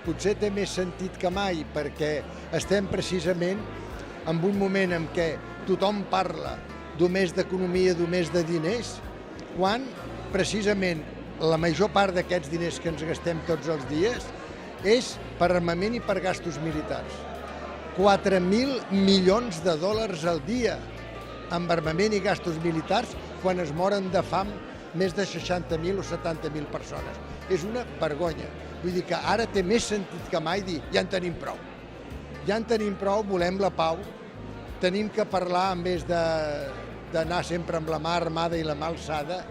potser té més sentit que mai, perquè estem precisament en un moment en què tothom parla només d'economia, només de diners, quan precisament la major part d'aquests diners que ens gastem tots els dies és per armament i per gastos militars. 4.000 milions de dòlars al dia amb armament i gastos militars quan es moren de fam més de 60.000 o 70.000 persones. És una vergonya. Vull dir que ara té més sentit que mai dir ja en tenim prou. Ja en tenim prou, volem la pau, tenim que parlar en vez d'anar sempre amb la mà armada i la mà alçada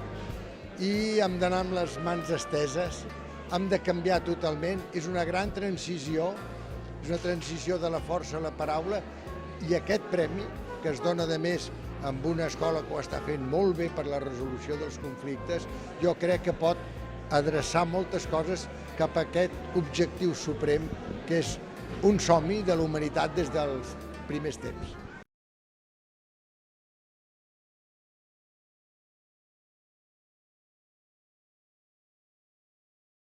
i hem d'anar amb les mans esteses, hem de canviar totalment. És una gran transició, és una transició de la força a la paraula i aquest premi, que es dona de més amb una escola que ho està fent molt bé per la resolució dels conflictes, jo crec que pot adreçar moltes coses cap a aquest objectiu suprem que és un somni de la humanitat des dels primers temps.